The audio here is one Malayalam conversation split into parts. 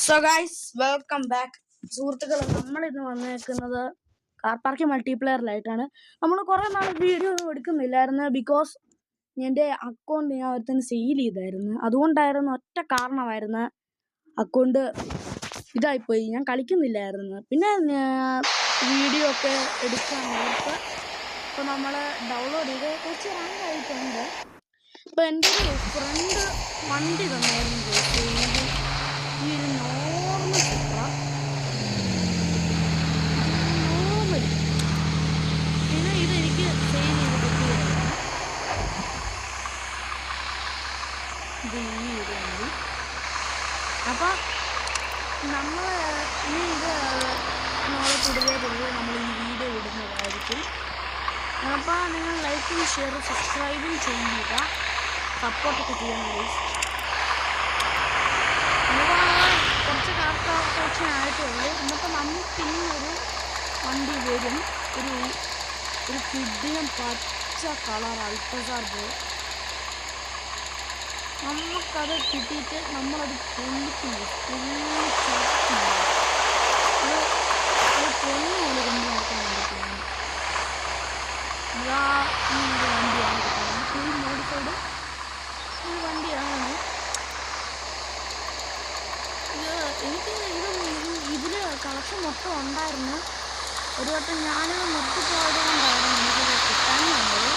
സോ ഗൈസ് വെൽക്കം ബാക്ക് സുഹൃത്തുക്കളെ. നമ്മളിന്ന് വന്നേക്കുന്നത് കാർ പാർക്കിംഗ് മൾട്ടിപ്ലെയറിലായിട്ടാണ്. നമ്മൾ കുറേ നാൾ വീഡിയോ ഒന്നും എടുക്കുന്നില്ലായിരുന്നു. ബിക്കോസ് എൻ്റെ അക്കൗണ്ട് ഞാൻ ഒരുത്തന്നെ സെയിൽ ചെയ്തായിരുന്നു. അതുകൊണ്ടായിരുന്നു, ഒറ്റ കാരണമായിരുന്നു അക്കൗണ്ട് ഇതായിപ്പോയി, ഞാൻ കളിക്കുന്നില്ലായിരുന്നു. പിന്നെ വീഡിയോ ഒക്കെ എടുക്കാൻ നേരത്തെ ഇപ്പോൾ നമ്മൾ ഡൗൺലോഡ് ചെയ്ത് കുറച്ച് റാങ്ക് ആയിട്ടുണ്ട്. ഇപ്പോൾ എൻ്റെ ഒരു ഫ്രണ്ട് വണ്ടി തന്നായിരുന്നു ഈ ഒരു നോർമൽ പിന്നെ ഇതെനിക്ക് സെയിൽ ചെയ്ത് കിട്ടിയതാണ്. ഇത് ഈ ഒരു വണ്ടി. അപ്പോൾ നമ്മൾ ഇനി ഇത് നാളെ തുടരെ നമ്മൾ ഈ വീഡിയോ ഇടുന്നതായിരിക്കും. അപ്പോൾ നിങ്ങൾ ലൈക്കും ഷെയറും സബ്സ്ക്രൈബും ചെയ്യുക, സപ്പോർട്ടൊക്കെ ചെയ്യണം ഗൈസ്. കുറച്ച് കുറച്ച് ആയിട്ടേ ഉള്ളൂ. എന്നിട്ട് നമുക്ക് ഇന്നൊരു വണ്ടി വരും, ഒരു കിഡിലും പച്ച കളർ അൾട്രാസാർ പോയി. നമുക്കത് കിട്ടിയിട്ട് നമ്മളത് പൊള്ളിക്കുന്നു, അത് പൊണ്ണു കൊടുക്കുമ്പോൾ നമുക്ക് കണ്ടിട്ടുണ്ട്. ഈ ഒരു വണ്ടിയാണ് കിട്ടുന്നത്, ഫുൾ മോഡിഫൈഡ് ഒരു വണ്ടിയാണ്. എനിക്ക് ഇതിൽ കളക്ഷൻ മൊത്തം ഉണ്ടായിരുന്നു. ഒരു വട്ടം ഞാനത് നിർത്തിപ്പോയത് കൊണ്ടായിരുന്നു എനിക്കിത് കിട്ടാൻ വന്നത്.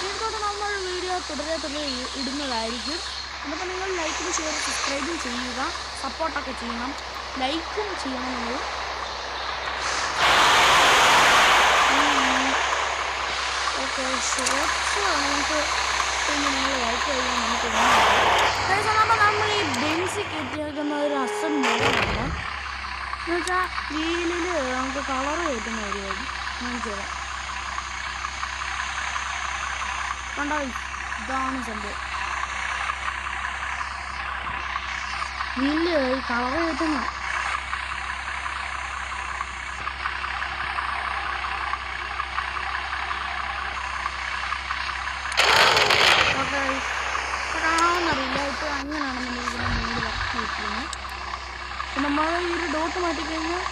ഇതിനോട് നമ്മൾ വീഡിയോ തുടരെ ഇടുന്നതായിരിക്കും. എന്നിട്ട് നിങ്ങൾ ലൈക്കും ഷെയറും സബ്സ്ക്രൈബും ചെയ്യുക, സപ്പോർട്ടൊക്കെ ചെയ്യണം, ലൈക്കും ചെയ്യണം നിങ്ങൾ. ഓക്കെ, ഷോർട്സ് നമുക്ക് പിന്നെ നിങ്ങൾ ലൈക്ക് ചെയ്യാൻ നമുക്ക് അപ്പോൾ നമ്മൾ ഈ ബെൻസ് കയറ്റിയേക്കുന്ന ഒരു അസൻ മോഡലാണ്. എന്നുവെച്ചാൽ വീലിൽ നമുക്ക് കളർ കയറ്റുന്ന പരിപാടി ഞാൻ ചെയ്യാം. കണ്ടോ, ഇതാണ് സംഭവം. വീലിൽ കളർ കയറ്റുന്ന കാണാമെന്നറിയില്ല. ഇപ്പോൾ അങ്ങനെയാണ് നമ്മൾ ഇതിനെ മൂന്ന് വർക്ക് വെക്കുന്നത്. അപ്പം നമ്മൾ ഈ ഒരു ഡോട്ട് മാറ്റിക്കഴിഞ്ഞാൽ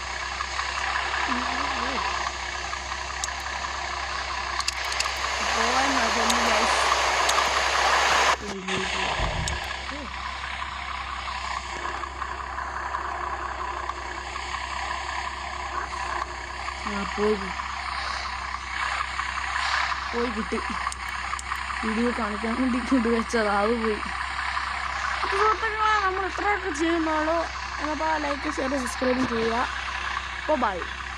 പോയി കിട്ടി. വീഡിയോ കാണിക്കാൻ വേണ്ടി കൊണ്ടുവച്ചത് അത് പോയി. നമ്മൾ ഇത്രയൊക്കെ ചെയ്യുന്നുള്ളൂ. അപ്പോൾ ലൈക്ക് ഷെയർ സബ്സ്ക്രൈബും ചെയ്യുക. അപ്പോൾ ബൈ.